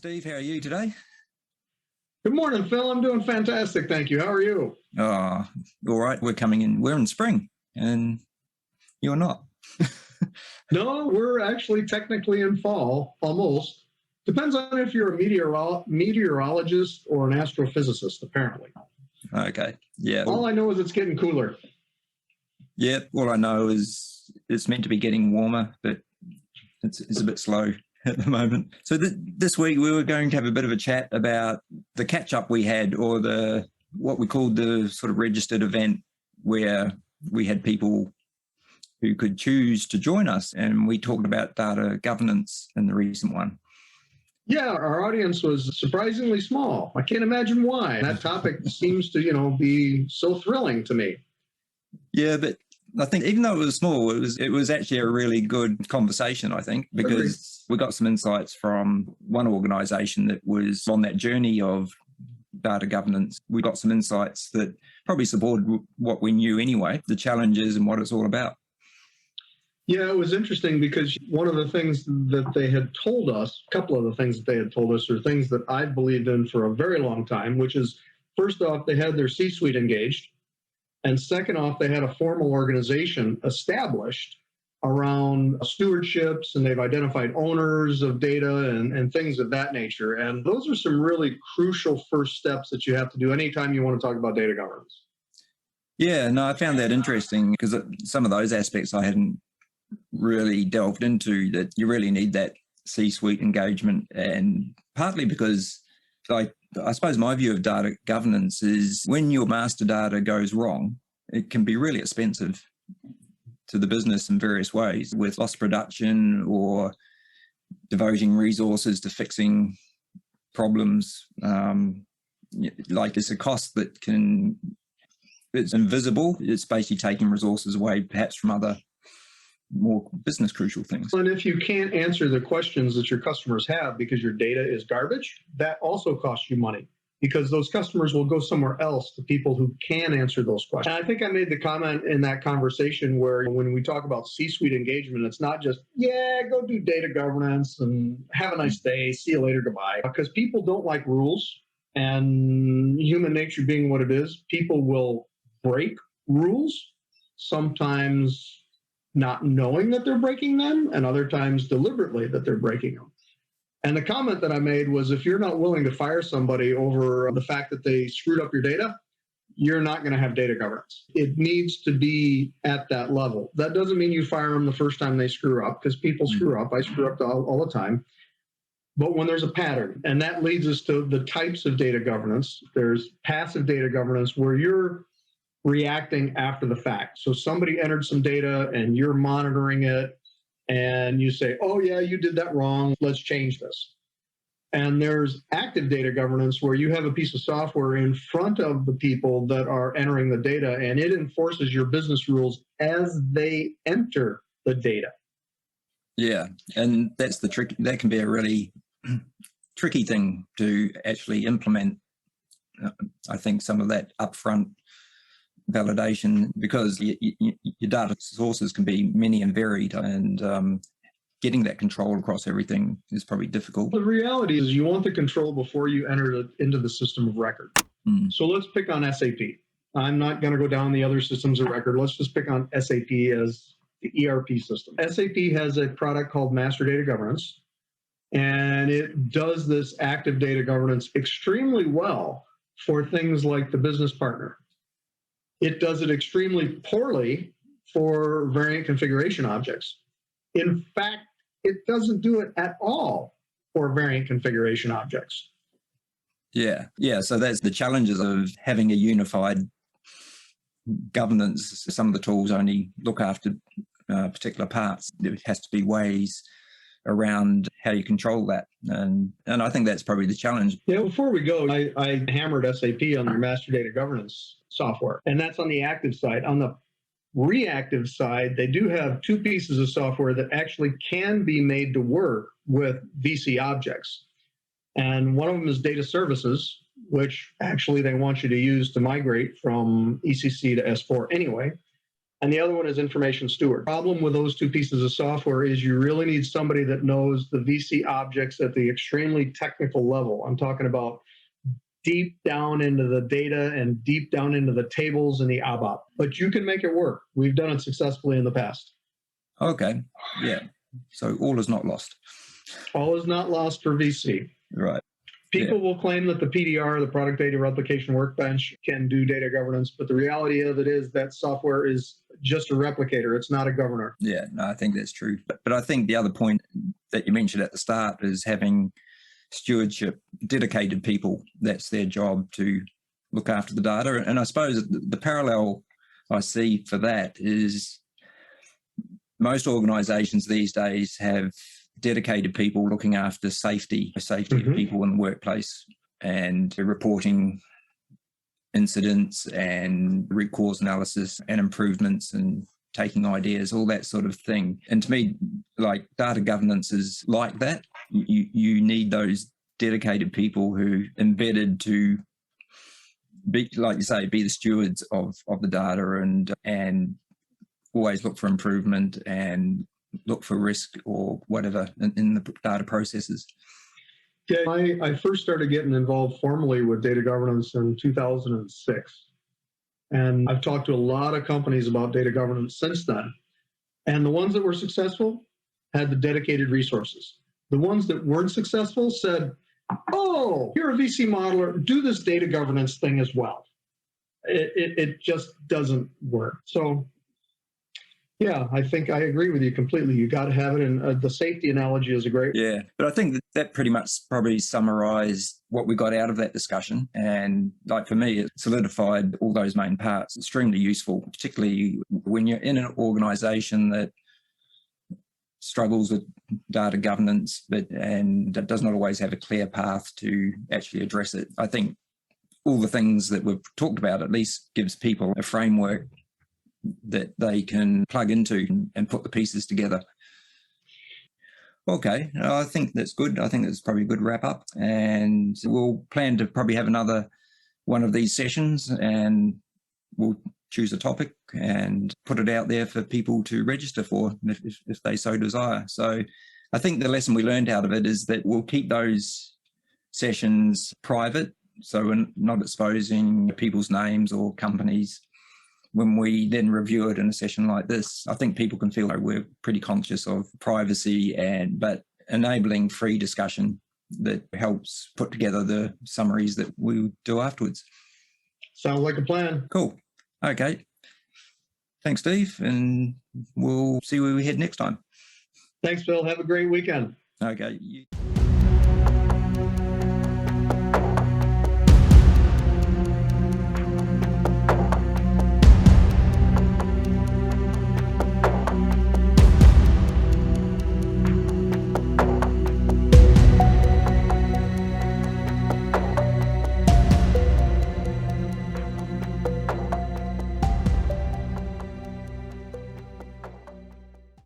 Steve. How are you today? Good morning, Phil. I'm doing fantastic. Thank you. How are you? Oh, all right. We're in spring and you're not. No, we're actually technically in fall, almost. Depends on if you're a meteorologist or an astrophysicist, apparently. Okay. Yeah. All I know is it's getting cooler. Yeah. All I know is it's meant to be getting warmer, but it's a bit slow at the moment. So this week we were going to have a bit of a chat about the catch-up we had, or what we called the sort of registered event, where we had people who could choose to join us, and we talked about data governance in the recent one. Yeah, our audience was surprisingly small. I can't imagine why. That topic seems to, be so thrilling to me. Yeah, but I think even though it was small, it was actually a really good conversation, I think, because we got some insights from one organization that was on that journey of data governance. We got some insights that probably supported what we knew anyway, the challenges and what it's all about. Yeah, it was interesting because one of the things that they had told us, a couple of the things that they had told us are things that I've believed in for a very long time, which is, first off, they had their C-suite engaged. And second off, they had a formal organization established around stewardships, and they've identified owners of data and things of that nature. And those are some really crucial first steps that you have to do anytime you want to talk about data governance. Yeah, no, I found that interesting because some of those aspects I hadn't really delved into, that you really need that C-suite engagement, and partly because I suppose my view of data governance is when your master data goes wrong, it can be really expensive to the business in various ways, with lost production or devoting resources to fixing problems. It's a cost that it's invisible. It's basically taking resources away perhaps from other more business crucial things. And if you can't answer the questions that your customers have because your data is garbage, that also costs you money, because those customers will go somewhere else to people who can answer those questions. And I think I made the comment in that conversation where when we talk about C-suite engagement, it's not just, go do data governance and have a nice day, see you later, goodbye. Because people don't like rules, and human nature being what it is, people will break rules, sometimes not knowing that they're breaking them, and other times deliberately that they're breaking them. And the comment that I made was, if you're not willing to fire somebody over the fact that they screwed up your data, you're not going to have data governance. It needs to be at that level. That doesn't mean you fire them the first time they screw up, because people screw up. I screw up all the time. But when there's a pattern, and that leads us to the types of data governance. There's passive data governance, where you're reacting after the fact. So somebody entered some data and you're monitoring it, and you say, oh yeah, you did that wrong, let's change this. And there's active data governance, where you have a piece of software in front of the people that are entering the data, and it enforces your business rules as they enter the data. Yeah, and that's the trick. That can be a really tricky thing to actually implement. I think some of that upfront validation, because your data sources can be many and varied, and getting that control across everything is probably difficult. The reality is you want the control before you enter it into the system of record. So let's pick on SAP. I'm not going to go down the other systems of record. Let's just pick on SAP as the ERP system. SAP has a product called Master Data Governance, and it does this active data governance extremely well for things like the business partner. It does it extremely poorly for variant configuration objects. In fact, it doesn't do it at all for variant configuration objects. Yeah. So that's the challenges of having a unified governance. Some of the tools only look after particular parts. There has to be ways around how you control that. And I think that's probably the challenge. Yeah, before we go, I hammered SAP on their master data governance software, and that's on the active side. On the reactive side, they do have two pieces of software that actually can be made to work with VC objects. And one of them is data services, which actually they want you to use to migrate from ECC to S4 anyway. and the other one is information steward. Problem with those two pieces of software is you really need somebody that knows the VC objects at the extremely technical level. I'm talking about deep down into the data and deep down into the tables and the ABAP. But you can make it work. We've done it successfully in the past. Okay. Yeah. So all is not lost. All is not lost for VC. Right. People will claim that the PDR, the Product Data Replication Workbench, can do data governance, but the reality of it is that software is just a replicator. It's not a governor. Yeah, no, I think that's true. But I think the other point that you mentioned at the start is having stewardship, dedicated people. That's their job to look after the data. And I suppose the parallel I see for that is most organizations these days have dedicated people looking after safety of people in the workplace and reporting incidents and root cause analysis and improvements and taking ideas, all that sort of thing. And to me, like, data governance is like that. You need those dedicated people who embedded to be, like you say, be the stewards of the data and always look for improvement and look for risk or whatever in the data processes. Yeah, I first started getting involved formally with data governance in 2006. And I've talked to a lot of companies about data governance since then. And the ones that were successful had the dedicated resources. The ones that weren't successful said, oh, you're a VC modeler, do this data governance thing as well. It just doesn't work. So yeah, I think I agree with you completely. You got to have it. And the safety analogy is a great. Yeah, but I think that pretty much probably summarized what we got out of that discussion. And like for me, it solidified all those main parts. Extremely useful, particularly when you're in an organization that struggles with data governance, and does not always have a clear path to actually address it. I think all the things that we've talked about at least gives people a framework that they can plug into and put the pieces together. Okay, I think that's good. I think that's probably a good wrap up. And we'll plan to probably have another one of these sessions, and we'll choose a topic and put it out there for people to register for if they so desire. So I think the lesson we learned out of it is that we'll keep those sessions private, so we're not exposing people's names or companies. When we then review it in a session like this, I think people can feel like we're pretty conscious of privacy but enabling free discussion that helps put together the summaries that we do afterwards. Sounds like a plan. Cool. Okay. Thanks, Steve, and we'll see where we head next time. Thanks, Phil. Have a great weekend. Okay.